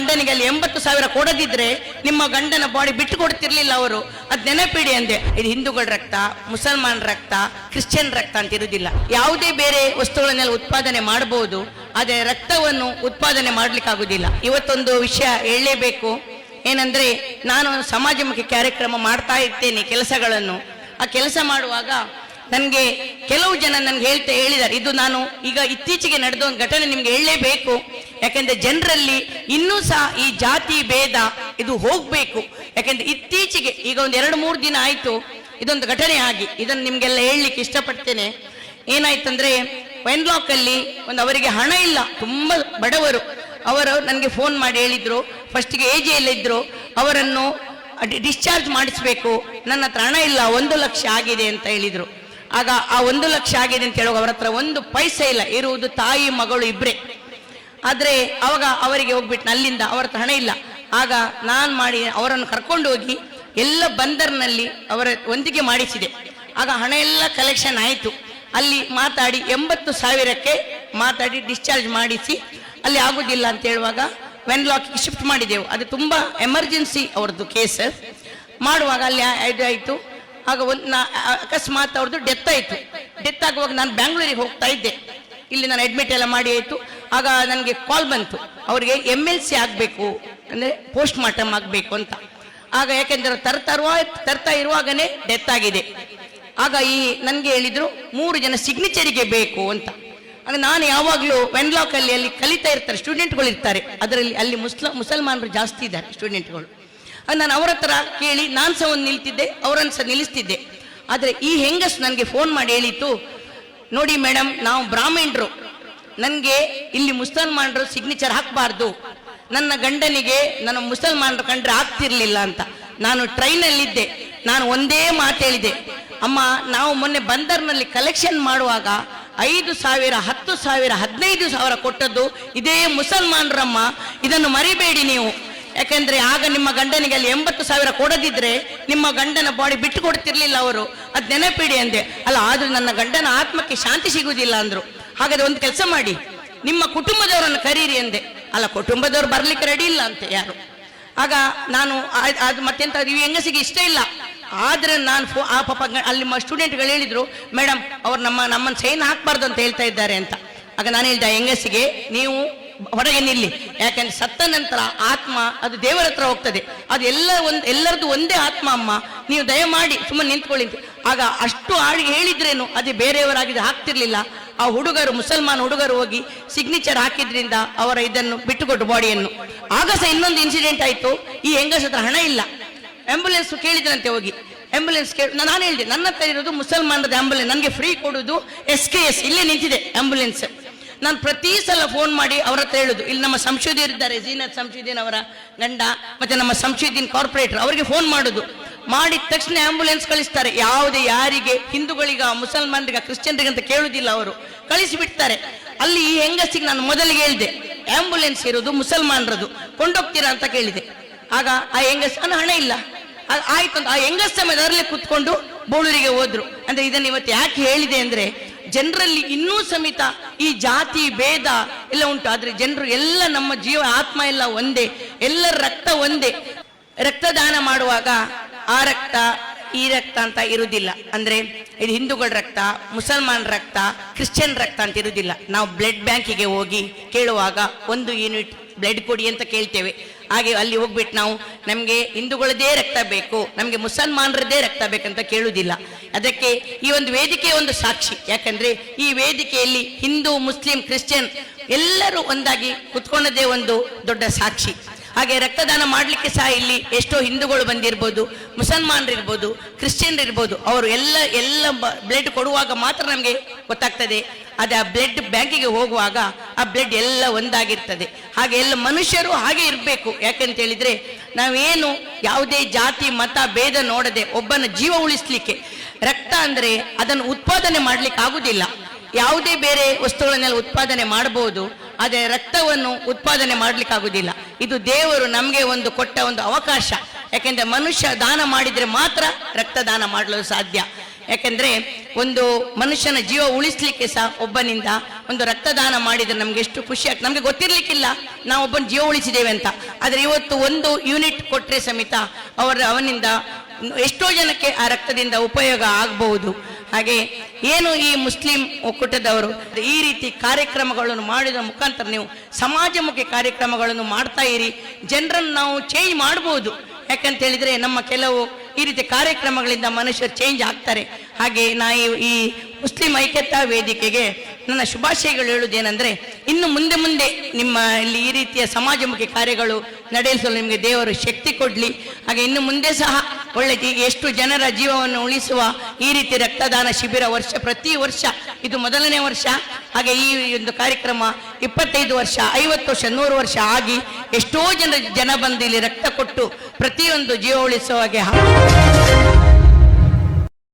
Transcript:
ಗಂಡನಿಗೆ ಅಲ್ಲಿ 80,000 ಕೊಡದಿದ್ರೆ ನಿಮ್ಮ ಗಂಡನ ಬಾಡಿ ಬಿಟ್ಟು ಕೊಡ್ತಿರ್ಲಿಲ್ಲ ಅವರು. ಅದ್ ನೆನಪಿಡಿ ಅಂದೆ. ಇದು ಹಿಂದೂಗಳ ರಕ್ತ, ಮುಸಲ್ಮಾನ್ ರಕ್ತ, ಕ್ರಿಶ್ಚಿಯನ್ ರಕ್ತ ಅಂತ ಇರುವುದಿಲ್ಲ. ಯಾವುದೇ ಬೇರೆ ವಸ್ತುಗಳನ್ನೆಲ್ಲ ಉತ್ಪಾದನೆ ಮಾಡಬಹುದು, ಅದೇ ರಕ್ತವನ್ನು ಉತ್ಪಾದನೆ ಮಾಡ್ಲಿಕ್ಕಾಗುದಿಲ್ಲ. ಇವತ್ತೊಂದು ವಿಷಯ ಹೇಳಲೇಬೇಕು. ಏನಂದ್ರೆ, ನಾನು ಸಮಾಜಮುಖಿ ಕಾರ್ಯಕ್ರಮ ಮಾಡ್ತಾ ಇರ್ತೇನೆ ಕೆಲಸಗಳನ್ನು. ಆ ಕೆಲಸ ಮಾಡುವಾಗ ನನಗೆ ಕೆಲವು ಜನ ನನ್ಗೆ ಹೇಳಿದ್ದಾರೆ, ಇದು ನಾನು ಈಗ ಇತ್ತೀಚೆಗೆ ನಡೆದ ಒಂದು ಘಟನೆ ನಿಮ್ಗೆ ಹೇಳಲೇಬೇಕು. ಯಾಕೆಂದ್ರೆ ಜನರಲ್ಲಿ ಇನ್ನೂ ಸಹ ಈ ಜಾತಿ ಭೇದ ಇದು ಹೋಗ್ಬೇಕು. ಯಾಕೆಂದ್ರೆ ಇತ್ತೀಚೆಗೆ ಈಗ ಒಂದು 2-3 ದಿನ ಆಯ್ತು ಇದೊಂದು ಘಟನೆ ಆಗಿ, ಇದನ್ನು ನಿಮ್ಗೆಲ್ಲ ಹೇಳಲಿಕ್ಕೆ ಇಷ್ಟಪಡ್ತೇನೆ. ಏನಾಯ್ತಂದ್ರೆ, ವೆನ್ಲಾಕ್ ಅಲ್ಲಿ ಒಂದು ಅವರಿಗೆ ಹಣ ಇಲ್ಲ, ತುಂಬಾ ಬಡವರು. ಅವರು ನನಗೆ ಫೋನ್ ಮಾಡಿ ಹೇಳಿದ್ರು, ಫಸ್ಟ್ಗೆ AJ ಇದ್ರು, ಅವರನ್ನು ಡಿಸ್ಚಾರ್ಜ್ ಮಾಡಿಸ್ಬೇಕು, ನನ್ನ ಹತ್ರ ಹಣ ಇಲ್ಲ, 1 ಲಕ್ಷ ಆಗಿದೆ ಅಂತ ಹೇಳಿದ್ರು. ಆಗ ಆ 1 ಲಕ್ಷ ಆಗಿದೆ ಅಂತ ಹೇಳುವಾಗ ಅವರ ಹತ್ರ 1 ಪೈಸೆ ಇಲ್ಲ, ಇರುವುದು ತಾಯಿ ಮಗಳು ಇಬ್ರೇ. ಆದ್ರೆ ಅವಾಗ ಅವರಿಗೆ ಹೋಗ್ಬಿಟ್ಟು ಅಲ್ಲಿಂದ ಅವರ ಹತ್ರ ಹಣ ಇಲ್ಲ. ಆಗ ನಾನು ಮಾಡಿ ಅವರನ್ನು ಕರ್ಕೊಂಡು ಹೋಗಿ ಎಲ್ಲ ಬಂದರ್ನಲ್ಲಿ ಅವರ ಒಂದಿಗೆ ಮಾಡಿಸಿದೆ. ಆಗ ಹಣ ಎಲ್ಲ ಕಲೆಕ್ಷನ್ ಆಯಿತು. ಅಲ್ಲಿ ಮಾತಾಡಿ 80,000ಕ್ಕೆ ಮಾತಾಡಿ ಡಿಸ್ಚಾರ್ಜ್ ಮಾಡಿಸಿ, ಅಲ್ಲಿ ಆಗುದಿಲ್ಲ ಅಂತ ಹೇಳುವಾಗ ವೆನ್ಲಾಕ್ಗೆ ಶಿಫ್ಟ್ ಮಾಡಿದೆವು. ಅದು ತುಂಬಾ ಎಮರ್ಜೆನ್ಸಿ ಅವ್ರದ್ದು ಕೇಸ್ ಮಾಡುವಾಗ ಅಲ್ಲಿ ಆಯಿತು. ಆಗ ಅಕಸ್ಮಾತ್ ಅವ್ರದ್ದು ಡೆತ್ ಆಯಿತು. ಡೆತ್ ಆಗುವಾಗ ನಾನು ಬ್ಯಾಂಗ್ಳೂರಿಗೆ ಹೋಗ್ತಾ ಇದ್ದೆ. ಇಲ್ಲಿ ನಾನು ಅಡ್ಮಿಟ್ ಎಲ್ಲ ಮಾಡಿ ಆಯಿತು. ಆಗ ನನಗೆ ಕಾಲ್ ಬಂತು, ಅವರಿಗೆ MLC ಆಗಬೇಕು, ಅಂದರೆ ಪೋಸ್ಟ್ ಮಾರ್ಟಮ್ ಆಗಬೇಕು ಅಂತ. ಆಗ ಯಾಕೆಂದ್ರೆ ತರ್ತಾ ಇರುವಾಗನೇ ಡೆತ್ ಆಗಿದೆ. ಆಗ ನನಗೆ ಹೇಳಿದ್ರು 3 ಜನ ಸಿಗ್ನೇಚರಿಗೆ ಬೇಕು ಅಂತ. ಆಗ ನಾನು ಯಾವಾಗಲೂ ವೆನ್ಲಾಕ್ ಅಲ್ಲಿ ಕಲಿತಾ ಇರ್ತಾರೆ, ಸ್ಟೂಡೆಂಟ್ಗಳು ಇರ್ತಾರೆ, ಅದರಲ್ಲಿ ಅಲ್ಲಿ ಮುಸಲ್ಮಾನರು ಜಾಸ್ತಿ ಇದ್ದಾರೆ ಸ್ಟೂಡೆಂಟ್ಗಳು. ನಾನು ಅವರ ಹತ್ರ ಕೇಳಿ ನಾನು ಸಹ ಒಂದು ನಿಲ್ತಿದ್ದೆ, ಅವರನ್ನು ಸಹ ನಿಲ್ಲಿಸ್ತಿದ್ದೆ. ಆದರೆ ಈ ಹೆಂಗಸ್ ನನಗೆ ಫೋನ್ ಮಾಡಿ ಹೇಳಿತ್ತು, ನೋಡಿ ಮೇಡಮ್, ನಾವು ಬ್ರಾಹ್ಮಣರು, ನನಗೆ ಇಲ್ಲಿ ಮುಸಲ್ಮಾನರು ಸಿಗ್ನೇಚರ್ ಹಾಕಬಾರ್ದು, ನನ್ನ ಗಂಡನಿಗೆ ನನ್ನ ಮುಸಲ್ಮಾನರು ಕಂಡ್ರೆ ಆಗ್ತಿರ್ಲಿಲ್ಲ ಅಂತ. ನಾನು ಟ್ರೈನಲ್ಲಿದ್ದೆ, ನಾನು ಒಂದೇ ಮಾತು ಹೇಳಿದೆ, ಅಮ್ಮ, ನಾವು ಮೊನ್ನೆ ಬಂದರ್ನಲ್ಲಿ ಕಲೆಕ್ಷನ್ ಮಾಡುವಾಗ 5,000, 10,000, 15,000 ಕೊಟ್ಟದ್ದು ಇದೇ ಮುಸಲ್ಮಾನರಮ್ಮ, ಇದನ್ನು ಮರಿಬೇಡಿ ನೀವು. ಯಾಕೆಂದ್ರೆ ಆಗ ನಿಮ್ಮ ಗಂಡನಿಗೆ ಅಲ್ಲಿ 80,000 ಕೊಡದಿದ್ರೆ ನಿಮ್ಮ ಗಂಡನ ಬಾಡಿ ಬಿಟ್ಟು ಕೊಡ್ತಿರ್ಲಿಲ್ಲ ಅವರು, ಅದ್ ನೆನಪಿಡಿ ಅಂದೆ. ಅಲ್ಲ, ಆದ್ರೂ ನನ್ನ ಗಂಡನ ಆತ್ಮಕ್ಕೆ ಶಾಂತಿ ಸಿಗುವುದಿಲ್ಲ ಅಂದ್ರು. ಹಾಗಾದ್ರೆ ಒಂದು ಕೆಲಸ ಮಾಡಿ, ನಿಮ್ಮ ಕುಟುಂಬದವರನ್ನು ಕರೀರಿ ಅಂದೆ. ಅಲ್ಲ, ಕುಟುಂಬದವ್ರು ಬರ್ಲಿಕ್ಕೆ ರೆಡಿ ಇಲ್ಲ ಅಂತೆ ಯಾರು. ಆಗ ನಾನು ಅದು ಮತ್ತೆಂತ ಈ ಹೆಂಗಸಿಗೆ ಇಷ್ಟ ಇಲ್ಲ. ಆದ್ರೆ ನಾನು ಆ ಪಾಪ ಅಲ್ಲಿ ಸ್ಟೂಡೆಂಟ್ಗಳು ಹೇಳಿದ್ರು, ಮೇಡಮ್ ಅವ್ರು ನಮ್ಮನ್ನು ಸೈನ್ ಹಾಕ್ಬಾರ್ದು ಅಂತ ಹೇಳ್ತಾ ಇದ್ದಾರೆ ಅಂತ. ಆಗ ನಾನು ಹೇಳಿದೆ ಹೆಂಗಸಿಗೆ, ನೀವು ಹೊರಗೆ ನಿಲ್ಲಿ, ಯಾಕಂದ್ರೆ ಸತ್ತ ನಂತರ ಆತ್ಮ ಅದು ದೇವರ ಹತ್ರ ಹೋಗ್ತದೆ, ಅದು ಎಲ್ಲರದ್ದು ಒಂದೇ ಆತ್ಮ ಅಮ್ಮ, ನೀವು ದಯಮಾಡಿ ಸುಮ್ಮನೆ ನಿಂತ್ಕೊಳ್ಳಿ. ಆಗ ಅಷ್ಟು ಹೇಳಿದ್ರೇನು ಅದೇ ಬೇರೆಯವರಾಗಿದೆ ಹಾಕ್ತಿರ್ಲಿಲ್ಲ. ಆ ಹುಡುಗರು, ಮುಸಲ್ಮಾನ್ ಹುಡುಗರು ಹೋಗಿ ಸಿಗ್ನೇಚರ್ ಹಾಕಿದ್ರಿಂದ ಅವರ ಇದನ್ನು ಬಿಟ್ಟುಕೊಟ್ಟು ಬಾಡಿಯನ್ನು. ಆಗ ಸಹ ಇನ್ನೊಂದು ಇನ್ಸಿಡೆಂಟ್ ಆಯ್ತು. ಈ ಹೆಂಗಸ ಹತ್ರ ಹಣ ಇಲ್ಲ, ಆಂಬುಲೆನ್ಸ್ ಕೇಳಿದ್ರಂತೆ, ಹೋಗಿ ಆಂಬುಲೆನ್ಸ್ ನಾನು ಹೇಳಿದೆ, ನನ್ನ ಹತ್ರ ಇರೋದು ಮುಸಲ್ಮಾನದ ಆಂಬುಲೆನ್ಸ್, ನನಗೆ ಫ್ರೀ ಕೊಡುದು SKS, ಇಲ್ಲೇ ನಿಂತಿದೆ ಆಂಬುಲೆನ್ಸ್. ನಾನು ಪ್ರತಿ ಸಲ ಫೋನ್ ಮಾಡಿ ಅವ್ರ ಹತ್ರ ಹೇಳುದು, ಇಲ್ಲಿ ನಮ್ಮ ಸಂಶೋಧಕರು ಇದ್ದಾರೆ, ಜೀನತ್ ಸಂಶೋಧೀನ್ ಅವರ ಗಂಡ, ಮತ್ತೆ ನಮ್ಮ ಸಂಶೋಧೀನ್ ಕಾರ್ಪೊರೇಟರ್, ಅವರಿಗೆ ಫೋನ್ ಮಾಡುದು. ಮಾಡಿದ ತಕ್ಷಣ ಆಂಬುಲೆನ್ಸ್ ಕಳಿಸ್ತಾರೆ. ಯಾವುದೇ ಯಾರಿಗೆ, ಹಿಂದೂಗಳಿಗ, ಮುಸಲ್ಮಾನರಿಗ, ಕ್ರಿಶ್ಚಿಯನ್ರಿಗೆ ಅಂತ ಕೇಳುದಿಲ್ಲ, ಅವರು ಕಳಿಸಿಬಿಡ್ತಾರೆ. ಅಲ್ಲಿ ಈ ಹೆಂಗಸಿಗೆ ನಾನು ಮೊದಲಿಗೆ ಹೇಳಿದೆ, ಆಂಬುಲೆನ್ಸ್ ಇರೋದು ಮುಸಲ್ಮಾನರದು, ಕೊಂಡೋಗ್ತೀರಾ ಅಂತ ಕೇಳಿದೆ. ಆಗ ಆ ಹೆಂಗಸ್ ಹಣ ಇಲ್ಲ, ಆಯ್ತು ಅಂತ ಆ ಹೆಂಗಸ್ ಸಮಯದಲ್ಲೇ ಕುತ್ಕೊಂಡು ಬೋಳೂರಿಗೆ ಹೋದ್ರು. ಅಂದ್ರೆ ಇದನ್ನ ಇವತ್ತು ಯಾಕೆ ಹೇಳಿದೆ ಅಂದ್ರೆ, ಜನರಲ್ಲಿ ಇನ್ನೂ ಸಮೇತ ಈ ಜಾತಿ ಭೇದ ಎಲ್ಲ ಉಂಟು. ಆದ್ರೆ ಜನರು ಎಲ್ಲ ನಮ್ಮ ಜೀವ ಆತ್ಮ ಎಲ್ಲ ಒಂದೇ, ಎಲ್ಲರ ರಕ್ತ ಒಂದೇ. ರಕ್ತದಾನ ಮಾಡುವಾಗ ಆ ರಕ್ತ ಈ ರಕ್ತ ಅಂತ ಇರುವುದಿಲ್ಲ. ಅಂದ್ರೆ ಇದು ಹಿಂದೂಗಳ ರಕ್ತ, ಮುಸಲ್ಮಾನ್ ರಕ್ತ, ಕ್ರಿಶ್ಚಿಯನ್ ರಕ್ತ ಅಂತ ಇರುವುದಿಲ್ಲ. ನಾವು ಬ್ಲಡ್ ಬ್ಯಾಂಕಿಗೆ ಹೋಗಿ ಕೇಳುವಾಗ 1 ಯೂನಿಟ್ ಬ್ಲಡ್ ಕೊಡಿ ಅಂತ ಕೇಳ್ತೇವೆ. ಹಾಗೆ ಅಲ್ಲಿ ಹೋಗ್ಬಿಟ್ಟು ನಾವು ನಮಗೆ ಹಿಂದೂಗಳದೇ ರಕ್ತ ಬೇಕು, ನಮಗೆ ಮುಸಲ್ಮಾನರದೇ ರಕ್ತ ಬೇಕಂತ ಕೇಳುವುದಿಲ್ಲ. ಅದಕ್ಕೆ ಈ ಒಂದು ವೇದಿಕೆ ಒಂದು ಸಾಕ್ಷಿ. ಯಾಕಂದ್ರೆ ಈ ವೇದಿಕೆಯಲ್ಲಿ ಹಿಂದೂ, ಮುಸ್ಲಿಂ, ಕ್ರಿಶ್ಚಿಯನ್ ಎಲ್ಲರೂ ಒಂದಾಗಿ ಕುತ್ಕೊಂಡದೇ ಒಂದು ದೊಡ್ಡ ಸಾಕ್ಷಿ. ಹಾಗೆ ರಕ್ತದಾನ ಮಾಡಲಿಕ್ಕೆ ಸಹ ಇಲ್ಲಿ ಎಷ್ಟೋ ಹಿಂದೂಗಳು ಬಂದಿರ್ಬೋದು, ಮುಸಲ್ಮಾನರು ಇರ್ಬೋದು, ಕ್ರಿಶ್ಚಿಯನ್ ಇರ್ಬೋದು, ಅವರು ಎಲ್ಲ ಬ್ಲಡ್ ಕೊಡುವಾಗ ಮಾತ್ರ ನಮಗೆ ಗೊತ್ತಾಗ್ತದೆ. ಅದೇ ಆ ಬ್ಲಡ್ ಬ್ಯಾಂಕಿಗೆ ಹೋಗುವಾಗ ಆ ಬ್ಲಡ್ ಎಲ್ಲ ಒಂದಾಗಿರ್ತದೆ. ಹಾಗೆ ಎಲ್ಲ ಮನುಷ್ಯರು ಹಾಗೆ ಇರಬೇಕು. ಯಾಕಂತ ಹೇಳಿದ್ರೆ ನಾವೇನು ಯಾವುದೇ ಜಾತಿ ಮತ ಭೇದ ನೋಡದೆ ಒಬ್ಬನ ಜೀವ ಉಳಿಸ್ಲಿಕ್ಕೆ, ರಕ್ತ ಅಂದ್ರೆ ಅದನ್ನು ಉತ್ಪಾದನೆ ಮಾಡ್ಲಿಕ್ಕೆ ಆಗುದಿಲ್ಲ. ಯಾವುದೇ ಬೇರೆ ವಸ್ತುಗಳನ್ನೆಲ್ಲ ಉತ್ಪಾದನೆ ಮಾಡಬಹುದು, ಆದರೆ ರಕ್ತವನ್ನು ಉತ್ಪಾದನೆ ಮಾಡ್ಲಿಕ್ಕೆ ಆಗುದಿಲ್ಲ. ಇದು ದೇವರು ನಮಗೆ ಒಂದು ಕೊಟ್ಟ ಒಂದು ಅವಕಾಶ. ಯಾಕೆಂದ್ರೆ ಮನುಷ್ಯ ದಾನ ಮಾಡಿದ್ರೆ ಮಾತ್ರ ರಕ್ತದಾನ ಮಾಡಲು ಸಾಧ್ಯ. ಯಾಕೆಂದ್ರೆ ಒಂದು ಮನುಷ್ಯನ ಜೀವ ಉಳಿಸ್ಲಿಕ್ಕೆ ಸಹ ಒಬ್ಬನಿಂದ ಒಂದು ರಕ್ತದಾನ ಮಾಡಿದ್ರೆ ನಮ್ಗೆ ಎಷ್ಟು ಖುಷಿ ಆಗ್ತದೆ. ನಮ್ಗೆ ಗೊತ್ತಿರ್ಲಿಕ್ಕಿಲ್ಲ ನಾವು ಒಬ್ಬನ ಜೀವ ಉಳಿಸಿದ್ದೇವೆ ಅಂತ. ಆದ್ರೆ ಇವತ್ತು ಒಂದು ಯೂನಿಟ್ ಕೊಟ್ರೆ ಸಮೇತ ಅವನಿಂದ ಎಷ್ಟೋ ಜನಕ್ಕೆ ಆ ರಕ್ತದಿಂದ ಉಪಯೋಗ ಆಗಬಹುದು. ಹಾಗೆ ಏನು ಈ ಮುಸ್ಲಿಂ ಒಕ್ಕೂಟದವರು ಈ ರೀತಿ ಕಾರ್ಯಕ್ರಮಗಳನ್ನು ಮಾಡಿದ ಮುಖಾಂತರ ನೀವು ಸಮಾಜಮುಖಿ ಕಾರ್ಯಕ್ರಮಗಳನ್ನು ಮಾಡ್ತಾ ಇರಿ. ಜನರನ್ನು ನಾವು ಚೇಂಜ್ ಮಾಡಬಹುದು. ಯಾಕಂತ ಹೇಳಿದ್ರೆ ನಮ್ಮ ಕೆಲವು ಈ ರೀತಿ ಕಾರ್ಯಕ್ರಮಗಳಿಂದ ಮನುಷ್ಯರು ಚೇಂಜ್ ಆಗ್ತಾರೆ. ಹಾಗೆ ನಾ ಈ ಮುಸ್ಲಿಂ ಐಕ್ಯತಾ ವೇದಿಕೆಗೆ ನನ್ನ ಶುಭಾಶಯಗಳು ಹೇಳುವುದೇನೆಂದ್ರೆ, ಇನ್ನು ಮುಂದೆ ಮುಂದೆ ನಿಮ್ಮ ಇಲ್ಲಿ ಈ ರೀತಿಯ ಸಮಾಜಮುಖಿ ಕಾರ್ಯಗಳು ನಡೆಸಲು ನಿಮಗೆ ದೇವರು ಶಕ್ತಿ ಕೊಡ್ಲಿ. ಹಾಗೆ ಇನ್ನು ಮುಂದೆ ಸಹ ಒಳ್ಳೆ ಎಷ್ಟು ಜನರ ಜೀವವನ್ನು ಉಳಿಸುವ ಈ ರೀತಿ ರಕ್ತದಾನ ಶಿಬಿರ ಪ್ರತಿ ವರ್ಷ ಇದು ಮೊದಲನೇ ವರ್ಷ. ಹಾಗೆ ಈ ಒಂದು ಕಾರ್ಯಕ್ರಮ 25 ವರ್ಷ, 50 ವರ್ಷ, 100 ವರ್ಷ ಆಗಿ ಎಷ್ಟೋ ಜನ ಬಂದು ಇಲ್ಲಿ ರಕ್ತ ಕೊಟ್ಟು ಪ್ರತಿಯೊಂದು ಜೀವ ಉಳಿಸುವ ಹಾಗೆ